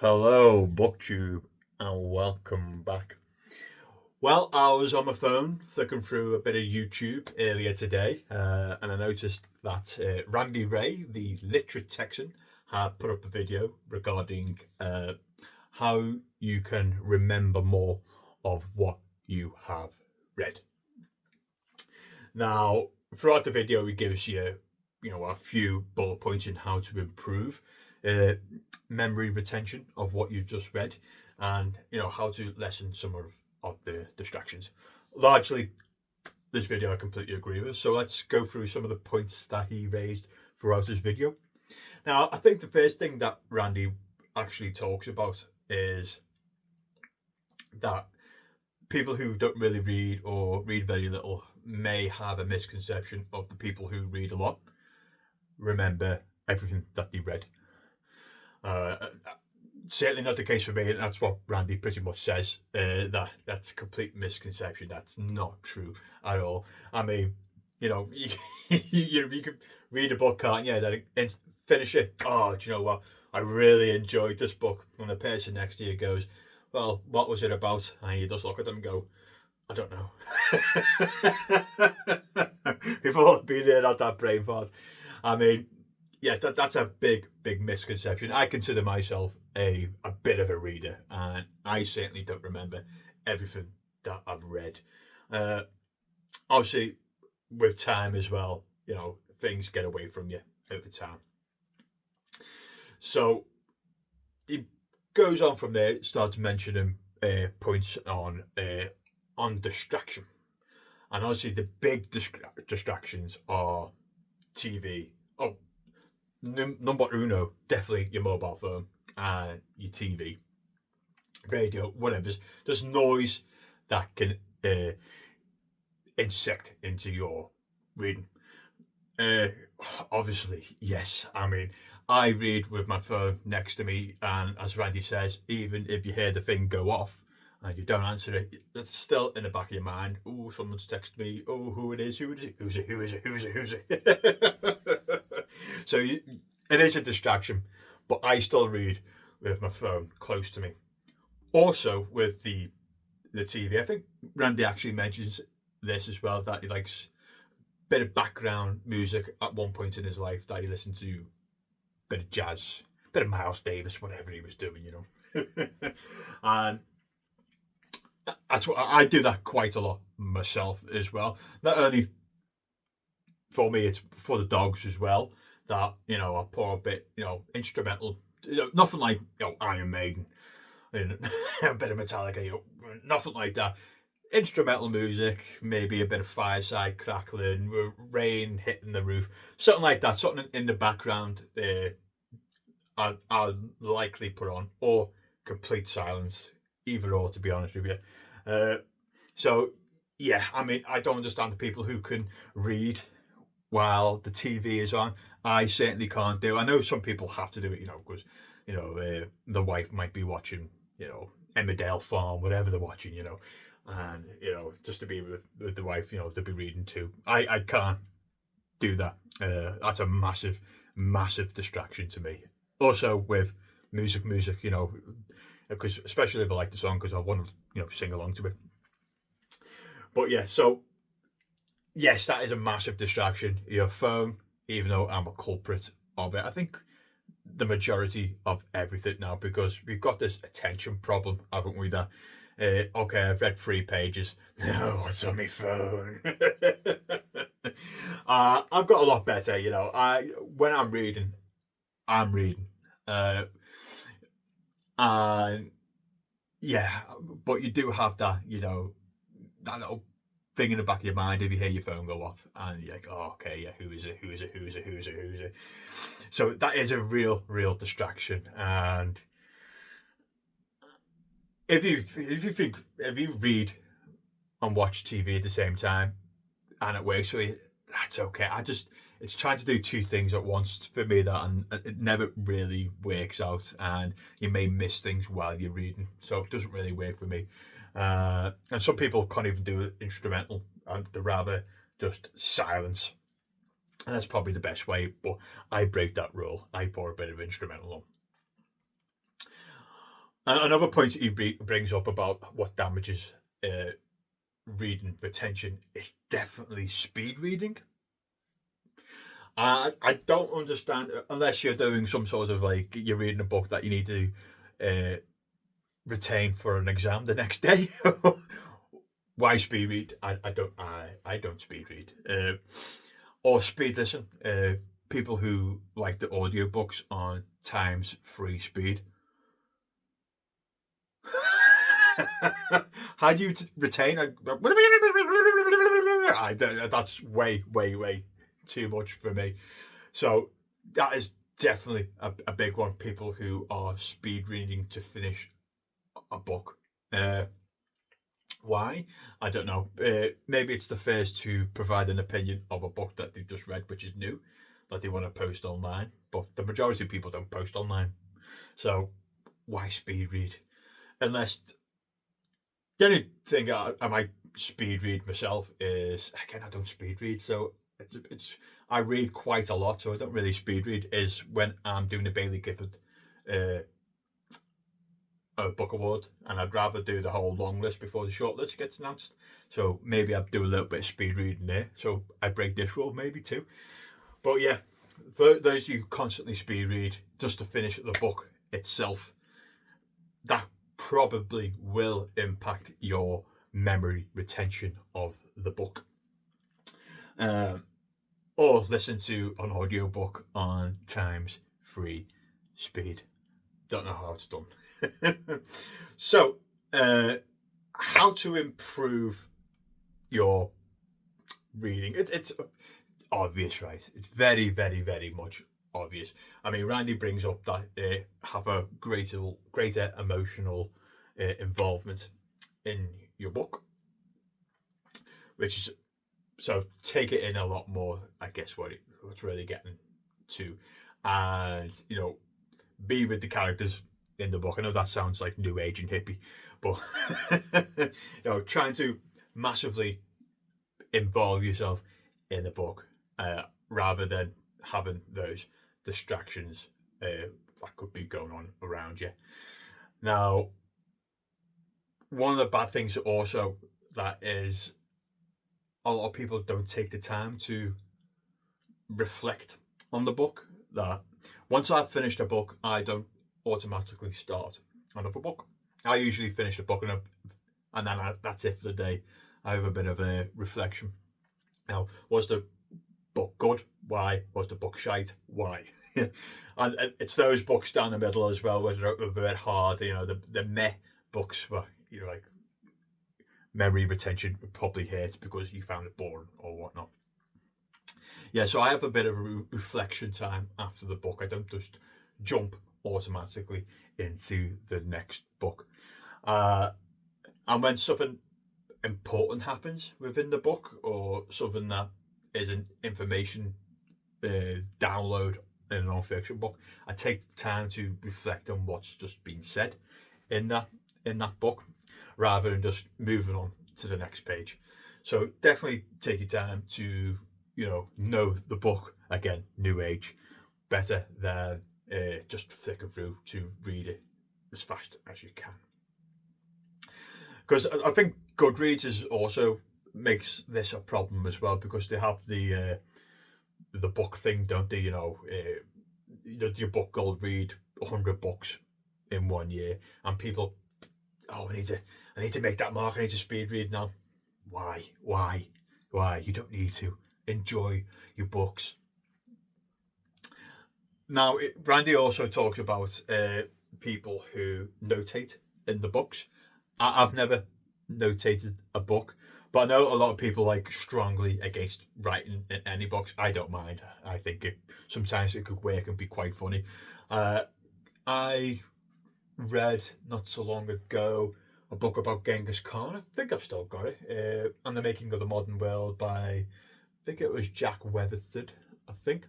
Hello, Booktube, and welcome back. Well, I was on my phone flicking through a bit of YouTube earlier today, and I noticed that Randy Ray, the literate Texan, had put up a video regarding how you can remember more of what you have read. Now, throughout the video, he gives you, a few bullet points in how to improve uh, memory retention of what you've just read, and how to lessen some of the distractions. Largely, this video I completely agree with. So let's go through some of the points that he raised throughout his video. Now, I think the first thing that Randy actually talks about is that people who don't really read or read very little may have a misconception of the people who read a lot remember everything that they read. Certainly not the case for me, and that's what Randy pretty much says. That's a complete misconception. That's not true at all. I mean, you can read a book, can't you? Then finish it. Oh, do you know what? I really enjoyed this book. And the person next to you goes, "Well, what was it about?" And you just look at them and go, "I don't know." We've all been there, not that brain fart. I mean, yeah, that's a big misconception. I consider myself a bit of a reader, and I certainly don't remember everything that I've read. Obviously, with time as well, things get away from you over time. So he goes on from there, starts mentioning points on distraction, and obviously the big distractions are TV. Oh, number uno, definitely your mobile phone and your TV, radio, whatever. There's noise that can insect into your reading. Obviously, yes. I mean, I read with my phone next to me, and as Randy says, even if you hear the thing go off and you don't answer it, it's still in the back of your mind. Oh, someone's texted me. Oh, who it is? Who it is? Who's it? Who is it? Who is it? Who's it? So it is a distraction, but I still read with my phone close to me. Also, with the TV, I think Randy actually mentions this as well, that he likes a bit of background music at one point in his life, that he listened to a bit of jazz, a bit of Miles Davis, whatever he was doing, and that's what I do, that quite a lot myself as well. Not only for me, it's for the dogs as well, that I pour a bit, instrumental, nothing like Iron Maiden and a bit of Metallica, nothing like that. Instrumental music, maybe a bit of fireside crackling, rain hitting the roof, something like that, something in the background. I'll likely put on, or complete silence, either or, to be honest with you. So yeah, I mean, I don't understand the people who can read while the TV is on. I certainly can't do. I know some people have to do it, because the wife might be watching, Emmerdale Farm, whatever they're watching, and just to be with the wife, to be reading too. I can't do that. That's a massive distraction to me. Also with music, because especially if I like the song, because I want to sing along to it. But yeah, so yes, that is a massive distraction. Your phone, even though I'm a culprit of it, I think the majority of everything now, because we've got this attention problem, haven't we? That okay, I've read 3 pages. No, what's on my phone? I've got a lot better. When I'm reading, I'm reading. And yeah, but you do have that, that little thing in the back of your mind if you hear your phone go off, and you're like, oh, okay, yeah, who is it? Who is it? Who is it? Who is it? Who is it? So that is a real distraction. And if you read and watch TV at the same time and it works for you, that's okay. It's trying to do 2 things at once for me, that, and it never really works out, and you may miss things while you're reading, so it doesn't really work for me. And some people can't even do it instrumental, and they'd rather just silence, and that's probably the best way, but I break that rule. I pour a bit of instrumental on. Another point that he brings up about what damages reading retention is definitely speed reading. I don't understand unless you're doing some sort of like you're reading a book that you need to uh, retain for an exam the next day. Why speed read? I don't speed read or speed listen. People who like the audiobooks on times free speed. How do you retain? That's way too much for me. So that is definitely a big one. People who are speed reading to finish a book. Why? I don't know. Maybe it's the first to provide an opinion of a book that they've just read, which is new, that they want to post online. But the majority of people don't post online. So why speed read? Unless the only thing I might speed read myself is, again, I don't speed read, so it's I read quite a lot, so I don't really speed read. Is when I'm doing a Bailey Gifford uh, a book award, and I'd rather do the whole long list before the short list gets announced. So maybe I'd do a little bit of speed reading there. So I break this rule, maybe too. But yeah, for those who constantly speed read just to finish the book itself, that probably will impact your memory retention of the book. Or listen to an audiobook on times free speed. Don't know how it's done. So, how to improve your reading? It's obvious, right? It's very much obvious. I mean, Randy brings up that have a greater emotional involvement in your book, which is so take it in a lot more. I guess what's really getting to, and be with the characters in the book. I know that sounds like new age and hippie, but trying to massively involve yourself in the book rather than having those distractions that could be going on around you. Now, one of the bad things also that is a lot of people don't take the time to reflect on the book. That once I've finished a book, I don't automatically start another book. I usually finish the book and then that's it for the day. I have a bit of a reflection. Now, was the book good? Why? Was the book shite? Why? And it's those books down the middle as well, where they're a bit hard. The meh books where like memory retention would probably hurt because you found it boring or whatnot. Yeah, so I have a bit of a reflection time after the book. I don't just jump automatically into the next book. And when something important happens within the book or something that is an information download in a non-fiction book, I take time to reflect on what's just been said in that book rather than just moving on to the next page. So definitely take your time to know the book, again, new age, better than just flicking through to read it as fast as you can. Because I think Goodreads is also makes this a problem as well, because they have the book thing, don't they? Your book goal, read 100 books in 1 year, and people, I need to make that mark. I need to speed read now. Why? You don't need to. Enjoy your books. Now, Randy also talks about people who notate in the books. I've never notated a book, but I know a lot of people like strongly against writing in any books. I don't mind. I think sometimes it could work and be quite funny. I read not so long ago a book about Genghis Khan. I think I've still got it. And the Making of the Modern World by, I think it was Jack Weatherford, I think.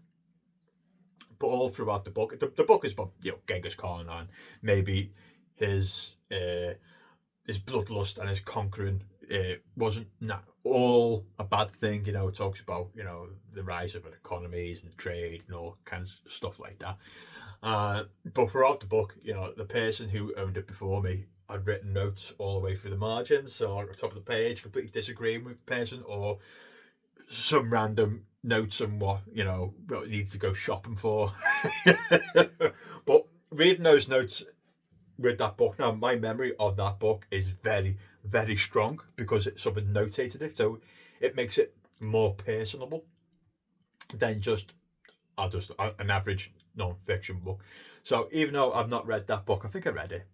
But all throughout the book, the book is about Genghis Khan and maybe his bloodlust and his conquering. It wasn't all a bad thing. It talks about the rise of economies and trade and all kinds of stuff like that. But throughout the book, the person who owned it before me had written notes all the way through the margins, so at the top of the page, completely disagreeing with the person, or some random notes on what it needs to go shopping for. But reading those notes with that book now, my memory of that book is very, very strong because someone notated it, so it makes it more personable than just an average non-fiction book. So even though I've not read that book, I think I read it.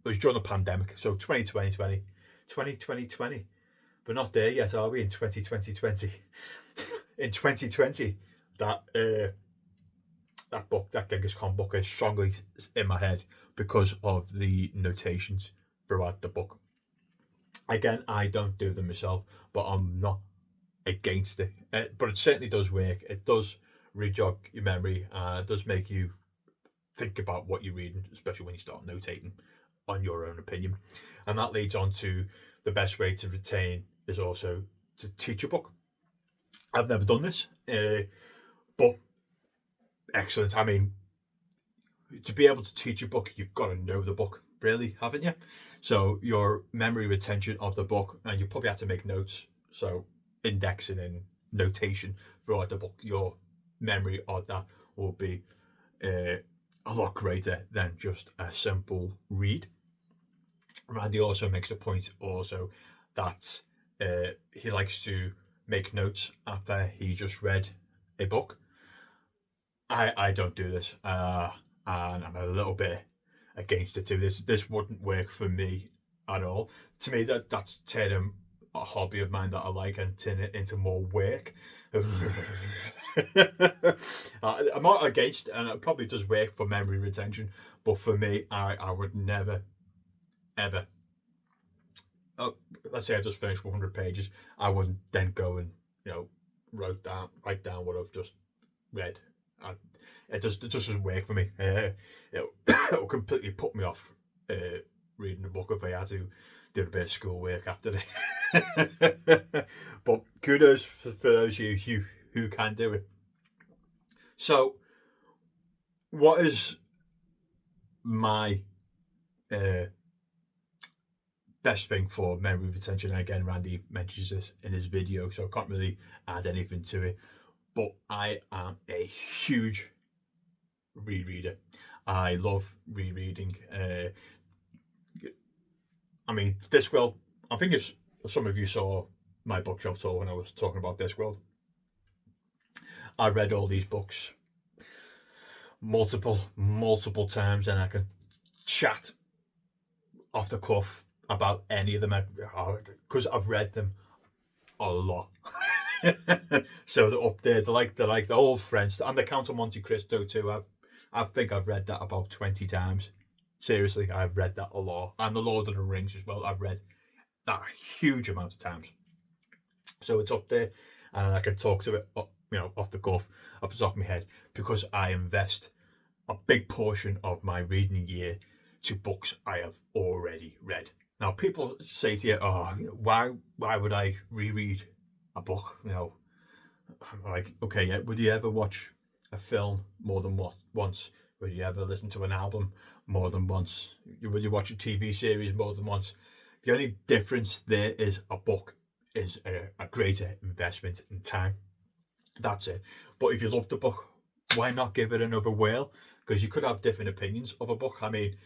It was during the pandemic, so 2020. We're not there yet, are we? In 2020. In 2020, that book, that Genghis Khan book, is strongly in my head because of the notations throughout the book. Again, I don't do them myself, but I'm not against it. But it certainly does work. It does rejog your memory. It does make you think about what you're reading, especially when you start notating on your own opinion. And that leads on to the best way to retain is also to teach a book. I've never done this, but excellent. I mean, to be able to teach a book, you've got to know the book, really, haven't you? So your memory retention of the book, and you probably have to make notes. So indexing and notation throughout the book, your memory of that will be a lot greater than just a simple read. Randy also makes the point also that he likes to make notes after he just read a book. I don't do this, and I'm a little bit against it too. This wouldn't work for me at all. To me, that's turning a hobby of mine that I like and turn it into more work. I'm not against, and it probably does work for memory retention, but for me, I would never, ever. Let's say I just finished 100 pages, I wouldn't then go and write down what I've just read. It just doesn't work for me. It will completely put me off reading a book if I had to do a bit of schoolwork after it. But kudos for those of you who can do it. So, what is my best thing for memory retention? Again, Randy mentions this in his video, so I can't really add anything to it. But I am a huge rereader. I love rereading. I mean, Discworld. I think if some of you saw my bookshelf tour when I was talking about Discworld, I read all these books multiple times, and I can chat off the cuff about any of them because I've read them a lot. So they're up there. They're like the old friends, and the Count of Monte Cristo too. I think I've read that about 20 times. Seriously, I've read that a lot, and the Lord of the Rings as well. I've read that a huge amount of times. So it's up there, and I can talk to it, off the cuff, off the top of my head, because I invest a big portion of my reading year to books I have already read. Now, people say to you, why would I reread a book? I'm like, okay, yeah, would you ever watch a film more than once? Would you ever listen to an album more than once? Would you watch a TV series more than once? The only difference there is a book is a greater investment in time. That's it. But if you love the book, why not give it another whirl? Because you could have different opinions of a book. I mean,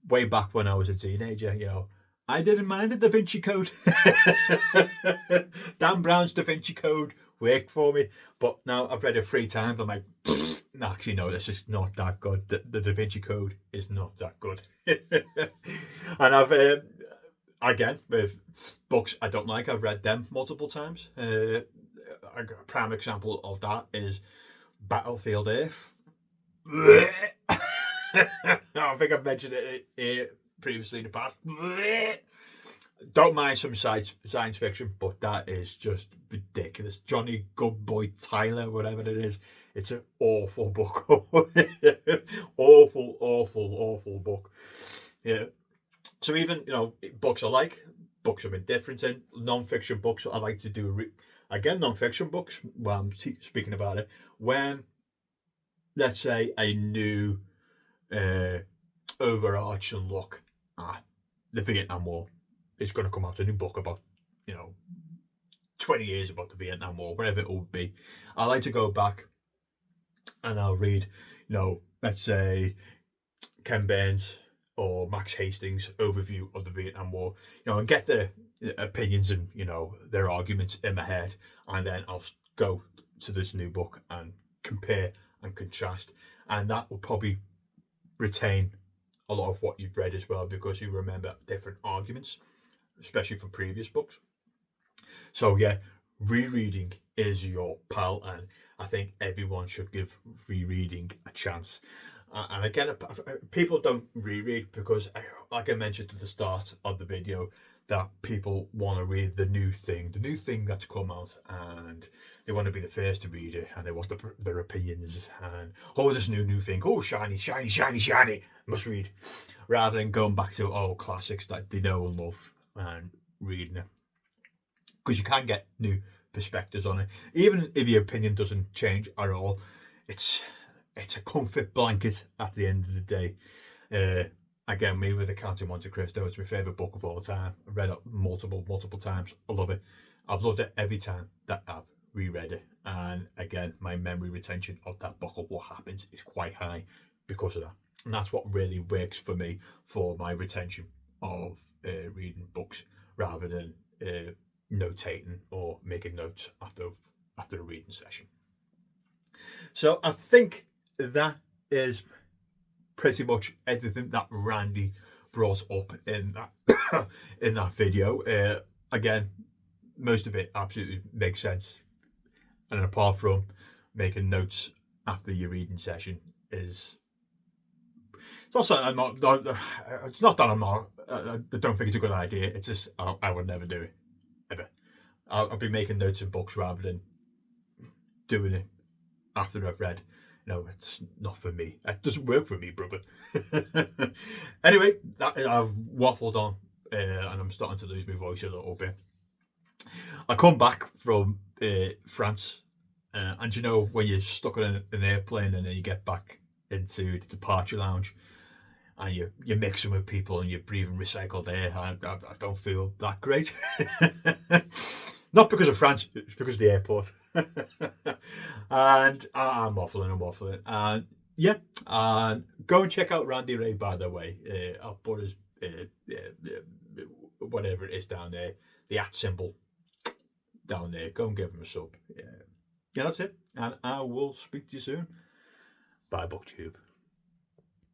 way back when I was a teenager, I didn't mind the Da Vinci Code. Dan Brown's Da Vinci Code worked for me. But now I've read it 3 times. I'm like, no, actually, no, this is not that good. The Da Vinci Code is not that good. And I've, again, with books I don't like, I've read them multiple times. A prime example of that is Battlefield Earth. I think I've mentioned it here previously in the past. Don't mind some science fiction, but that is just ridiculous. Johnny Goodboy Tyler, whatever it is, it's an awful book. awful book. Yeah. So even books I like, books I'm indifferent in, non-fiction books I like to do. Again, non-fiction books. Well, I'm speaking about it when let's say, a new overarching look at the Vietnam War. It's going to come out a new book about, 20 years about the Vietnam War, whatever it will be. I like to go back and I'll read, let's say Ken Burns or Max Hastings' overview of the Vietnam War, and get their opinions and, their arguments in my head. And then I'll go to this new book and compare and contrast. And that will probably retain a lot of what you've read as well, because you remember different arguments, especially from previous books. So yeah, rereading is your pal, and I think everyone should give rereading a chance. And again, people don't reread because, like I mentioned at the start of the video, that people want to read the new thing that's come out, and they want to be the first to read it, and they want their opinions, and this new thing, shiny, shiny, shiny, shiny, must read, rather than going back to old classics that they know and love and reading it, because you can get new perspectives on it, even if your opinion doesn't change at all. It's a comfort blanket at the end of the day. Again, me with The Count of Monte Cristo, it's my favourite book of all time. I've read it multiple times. I love it. I've loved it every time that I've reread it. And again, my memory retention of that book, of what happens, is quite high because of that. And that's what really works for me for my retention of reading books, rather than notating or making notes after a reading session. So I think that is pretty much everything that Randy brought up in that in that video. Again, most of it absolutely makes sense, and apart from making notes after your reading session, it's not that I'm not. I don't think it's a good idea. It's just I would never do it ever. I'll be making notes in books rather than doing it after I've read. No, it's not for me. It doesn't work for me, brother. Anyway, I've waffled on, and I'm starting to lose my voice a little bit. I come back from France, and when you're stuck on an airplane and then you get back into the departure lounge, and you're mixing with people and you're breathing recycled air, I don't feel that great. Not because of France, it's because of the airport. And I'm waffling. And yeah, go and check out Randy Ray, by the way. I'll put his, whatever it is down there, the @ symbol down there. Go and give him a sub. Yeah, that's it. And I will speak to you soon. Bye, Booktube.